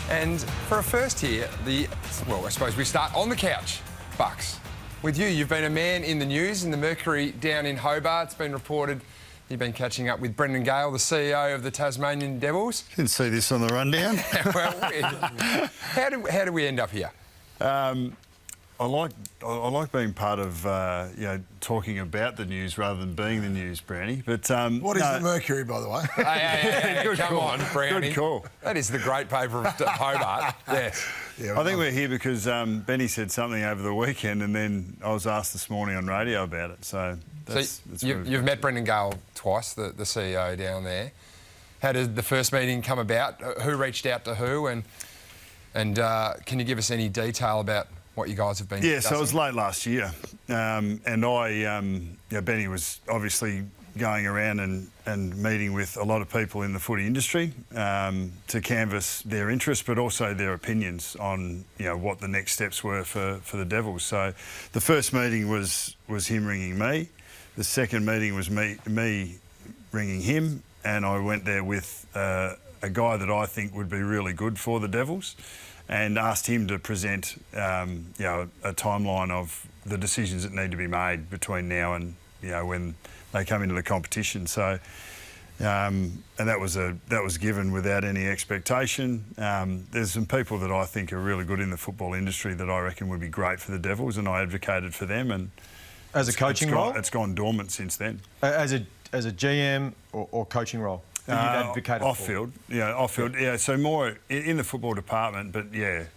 And for a first here, I suppose we start on the couch, Bucks. With you, you've been a man in the news in the Mercury down in Hobart. It's been reported you've been catching up with Brendan Gale, the CEO of the Tasmanian Devils. Didn't see this on the rundown. Well, how do we end up here? I like being part of talking about the news rather than being the news, Brownie. But what is the Mercury, by the way? Hey, come on, Brownie. Good call. That is the great paper of Hobart. Yes. Yeah, I think we're here because Benny said something over the weekend, and then I was asked this morning on radio about it. So you've met Brendan Gale twice, the CEO down there. How did the first meeting come about? Who reached out to who? And can you give us any detail about what you guys have been discussing? So it was late last year, and Benny was obviously going around and meeting with a lot of people in the footy industry to canvass their interest, but also their opinions on what the next steps were for the Devils. So the first meeting was him ringing me. The second meeting was me ringing him, and I went there with a guy that I think would be really good for the Devils, and asked him to present a timeline of the decisions that need to be made between now and when they come into the competition. So and that was given without any expectation. There's some people that I think are really good in the football industry that I reckon would be great for the Devils, and I advocated for them. And as a coaching role, it's gone dormant since then. As a GM or coaching role. You'd advocated off-field, off-field. Yeah, so more in the football department, but it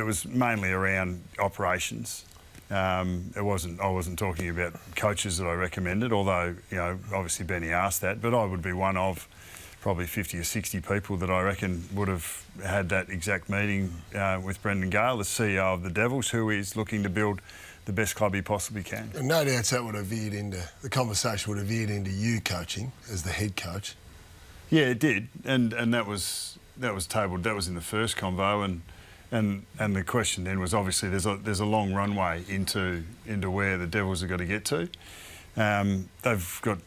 was mainly around operations. I wasn't talking about coaches that I recommended, although obviously Benny asked that. But I would be one of probably 50 or 60 people that I reckon would have had that exact meeting with Brendan Gale, the CEO of the Devils, who is looking to build the best club he possibly can. And no doubt the conversation would have veered into you coaching as the head coach. Yeah, it did, and that was tabled. That was in the first convo, and the question then was obviously there's a long runway into where the Devils are going to get to. They've got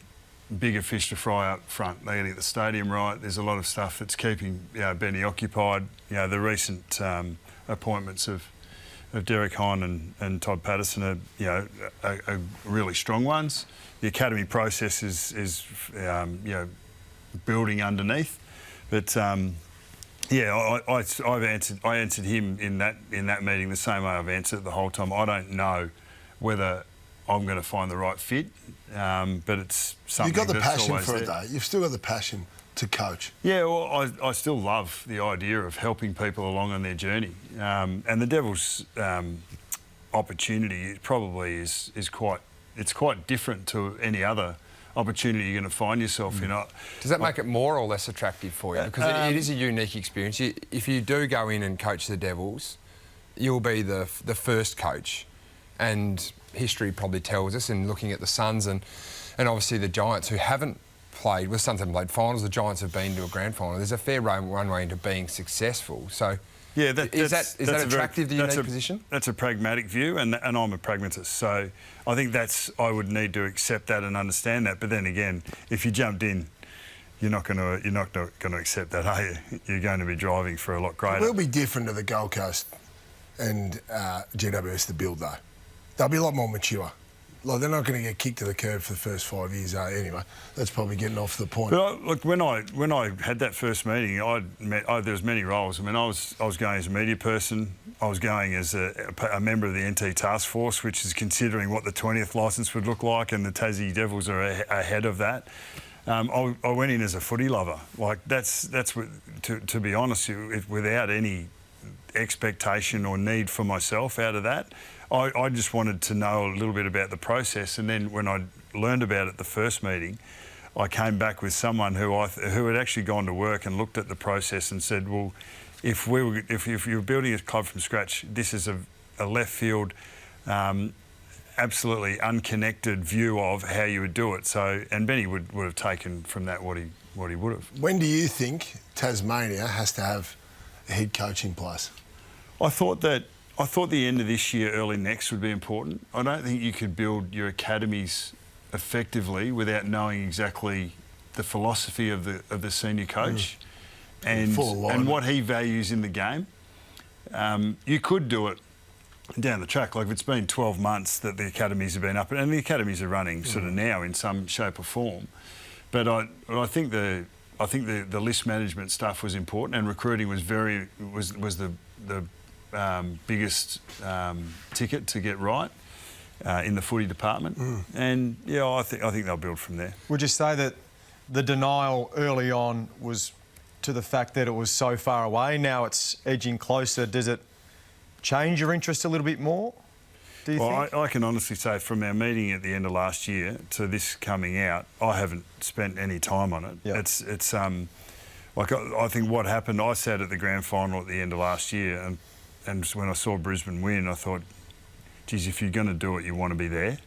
bigger fish to fry up front. They got to get the stadium right. There's a lot of stuff that's keeping Benny occupied. The recent appointments of Derek Hine and Todd Patterson are really strong ones. The academy process is building underneath, but I answered him in that meeting the same way I've answered it the whole time. I don't know whether I'm going to find the right fit, but it's something. You've got the that's passion for there. it though. You've still got the passion to coach. Yeah, well, I still love the idea of helping people along on their journey, and the Devils' opportunity probably is quite different to any other opportunity you're going to find yourself in. Does that make it more or less attractive for you? Because it is a unique experience. If you do go in and coach the Devils, you'll be the first coach, and history probably tells us, in looking at the Suns and obviously the Giants, who haven't played, with Suns haven't played finals, the Giants have been to a grand final. There's a fair runway into being successful. So yeah, is that attractive, the unique position? That's a pragmatic view, and I'm a pragmatist. So I think I would need to accept that and understand that. But then again, if you jumped in, you're not going to accept that, are you? You're going to be driving for a lot greater. It will be different to the Gold Coast and GWS to build though. They'll be a lot more mature. Like, they're not going to get kicked to the curb for the first 5 years. Anyway, that's probably getting off the point. But look, when I had that first meeting, there was many roles. I mean, I was going as a media person. I was going as a member of the NT Task Force, which is considering what the 20th licence would look like, and the Tassie Devils are ahead of that. I went in as a footy lover. Like, that's what, to be honest, without any expectation or need for myself out of that. I just wanted to know a little bit about the process, and then when I learned about it the first meeting, I came back with someone who had actually gone to work and looked at the process and said, well, if you're building a club from scratch, this is a left field, absolutely unconnected view of how you would do it. So, and Benny would have taken from that what he would have. When do you think Tasmania has to have a head coach in place? I thought the end of this year, early next would be important. I don't think you could build your academies effectively without knowing exactly the philosophy of the senior coach. and Full alignment. what he values in the game. You could do it down the track, like if it's been 12 months that the academies have been up, and the academies are running sort of now in some shape or form. But I think the list management stuff was important, and recruiting was the biggest ticket to get right in the footy department. And yeah, I think they'll build from there. Would you say that the denial early on was to the fact that it was so far away? Now it's edging closer. Does it change your interest a little bit more, do you think? I can honestly say from our meeting at the end of last year to this coming out, I haven't spent any time on it. Yep. It's like I think what happened, I sat at the grand final at the end of last year, and when I saw Brisbane win, I thought, geez, if you're going to do it, you want to be there.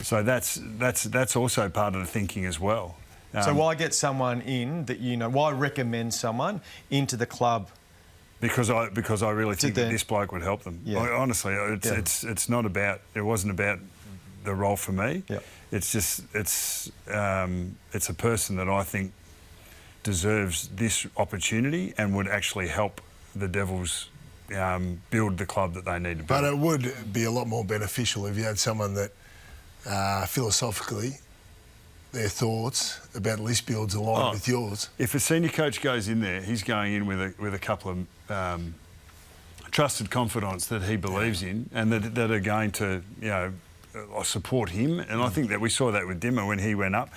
So that's also part of the thinking as well. So why get someone in that you know? Why recommend someone into the club? Because I really think that this bloke would help them. Yeah. Honestly, it's not about. It wasn't about the role for me. Yeah. It's just it's a person that I think deserves this opportunity and would actually help the Devils build the club that they need to build. But it would be a lot more beneficial if you had someone that philosophically their thoughts about list builds align with yours. If a senior coach goes in there, he's going in with a couple of trusted confidants that he believes in and that are going to support him. And I think that we saw that with Dimmer when he went up.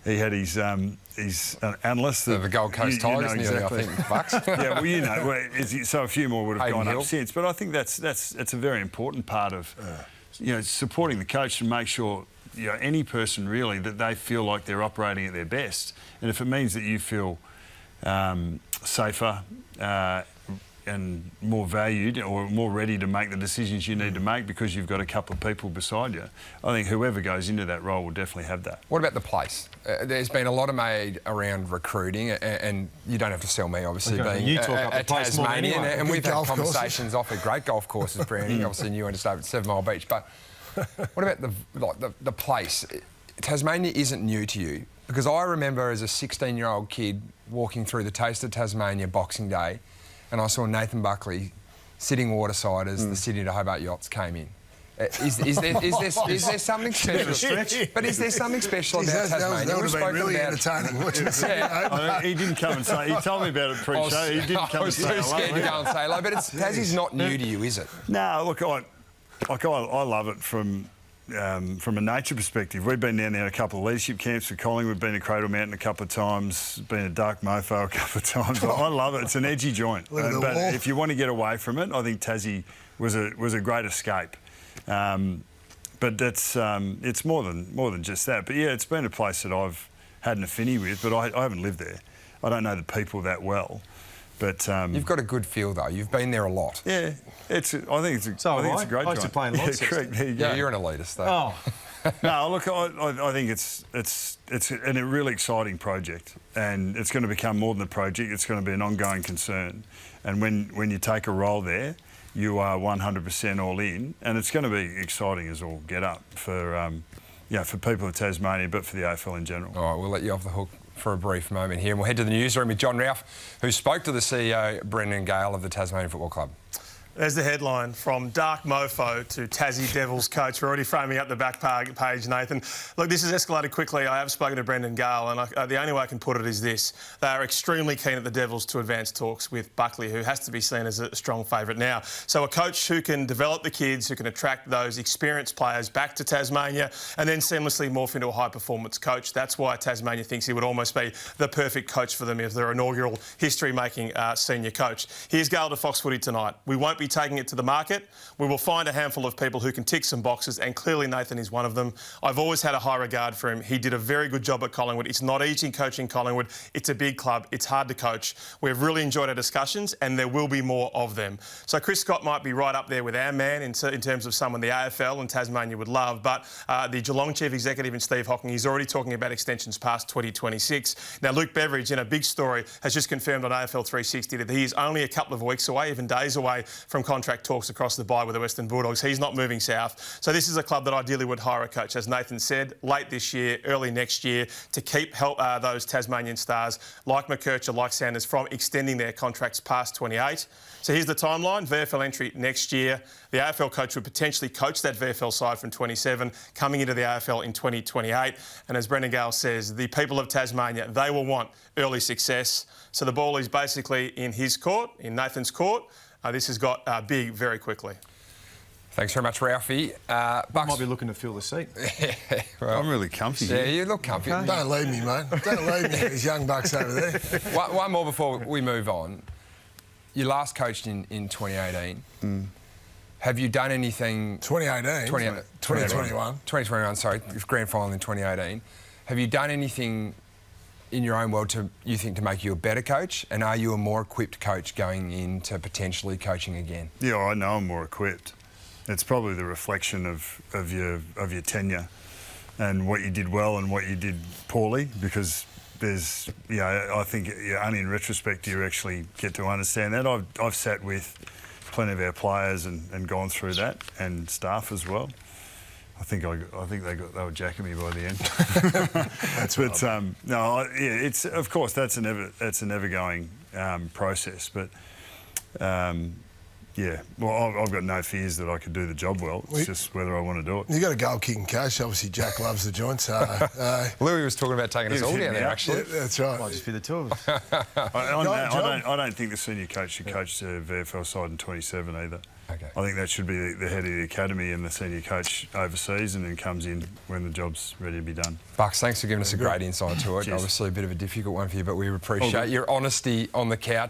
He had his analysts. The Gold Coast Tigers, exactly. I think, Bucks. Yeah, well, so a few more would have gone Hill. up since. But I think that's a very important part of supporting the coach to make sure any person really that they feel like they're operating at their best. And if it means that you feel safer and more valued or more ready to make the decisions you need to make because you've got a couple of people beside you, I think whoever goes into that role will definitely have that. What about the place? There's been a lot of made around recruiting, and you don't have to sell me, obviously, Okay, being you talk up the a place more Tasmanian, anyway. and we've Good had golf conversations off at great golf courses, Brownie. Obviously, you went to stay at 7 Mile Beach, but what about the place? Tasmania isn't new to you, because I remember as a 16-year-old kid walking through the Taste of Tasmania Boxing Day, and I saw Nathan Buckley sitting waterside as the Sydney to Hobart Yachts came in. Is there something special? But is there something special about Tasmania? That would have been really entertaining watching He didn't come and say. He told me about it pre-show. He didn't come and say I was too scared to go and say hello. But Tassie's not new to you, is it? No, look, I love it from a nature perspective. We've been down there a couple of leadership camps for Collingwood. We've been to Cradle Mountain a couple of times, been to Dark Mofo a couple of times. I love it. It's an edgy joint. But if you want to get away from it, I think Tassie was a great escape. But that's it's more than just that. But yeah, it's been a place that I've had an affinity with, but I haven't lived there. I don't know the people that well. But you've got a good feel though. You've been there a lot. Yeah, I think it's a great I used to play in lots. Yeah, correct. There you go. Yeah, you're an elitist though. Oh. No, look, I think it's a really exciting project, and it's going to become more than a project. It's going to be an ongoing concern, and when you take a role there, you are 100% all in, and it's going to be exciting as all get up for people of Tasmania, but for the AFL in general. All right, we'll let you off the hook for a brief moment here, and we'll head to the newsroom with John Ralph, who spoke to the CEO, Brendan Gale, of the Tasmanian Football Club. There's the headline, from Dark Mofo to Tassie Devils coach. We're already framing up the back page, Nathan. Look, this has escalated quickly. I have spoken to Brendan Gale, and the only way I can put it is this. They are extremely keen at the Devils to advance talks with Buckley, who has to be seen as a strong favourite now. So a coach who can develop the kids, who can attract those experienced players back to Tasmania and then seamlessly morph into a high-performance coach. That's why Tasmania thinks he would almost be the perfect coach for them as their inaugural history-making senior coach. Here's Gale to Fox Footy tonight. We won't be taking it to the market. We will find a handful of people who can tick some boxes, and clearly Nathan is one of them. I've always had a high regard for him. He did a very good job at Collingwood. It's not easy coaching Collingwood. It's a big club. It's hard to coach. We've really enjoyed our discussions, and there will be more of them. So Chris Scott might be right up there with our man in terms of someone the AFL and Tasmania would love, but the Geelong Chief Executive in Steve Hocking, he's already talking about extensions past 2026. Now, Luke Beveridge, in a big story, has just confirmed on AFL 360 that he is only a couple of weeks away, even days away, from from contract talks across the bye with the Western Bulldogs. He's not moving south. So this is a club that ideally would hire a coach, as Nathan said, late this year, early next year, to help those Tasmanian stars like McKercher, like Sanders, from extending their contracts past 28. So here's the timeline. VFL entry next year. The AFL coach would potentially coach that VFL side from 27, coming into the AFL in 2028. And as Brendan Gale says, the people of Tasmania, they will want early success. So the ball is basically in his court, in Nathan's court. This has got big very quickly. Thanks very much, Ralphie. Bucks might be looking to fill the seat. Well, I'm really comfy. yeah, you look comfy. Don't leave me, mate. Don't leave me, these young bucks over there. One more before we move on. You last coached in 2018. Have you done anything... 2018? 2021. 2021, sorry. Grand final in 2018. Have you done anything in your own world you think to make you a better coach? And are you a more equipped coach going into potentially coaching again? Yeah, I know I'm more equipped. It's probably the reflection of your tenure and what you did well and what you did poorly, because there's, I think only in retrospect do you actually get to understand that. I've sat with plenty of our players and gone through that, and staff as well. I think they were jacking me by the end. That's but it's of course that's an ever going process. But well, I've got no fears that I could do the job well. It's just whether I want to do it. You got a goal kicking coach. Obviously, Jack loves the joint. So Louis was talking about taking us all down there, actually. Yeah, that's right. Might just be the two of us. I don't think the senior coach should coach the VFL side in 27 either. Okay. I think that should be the head of the academy and the senior coach overseas, and then comes in when the job's ready to be done. Bucks, thanks for giving us a great insight to it. Cheers. Obviously a bit of a difficult one for you, but we appreciate your honesty on the couch.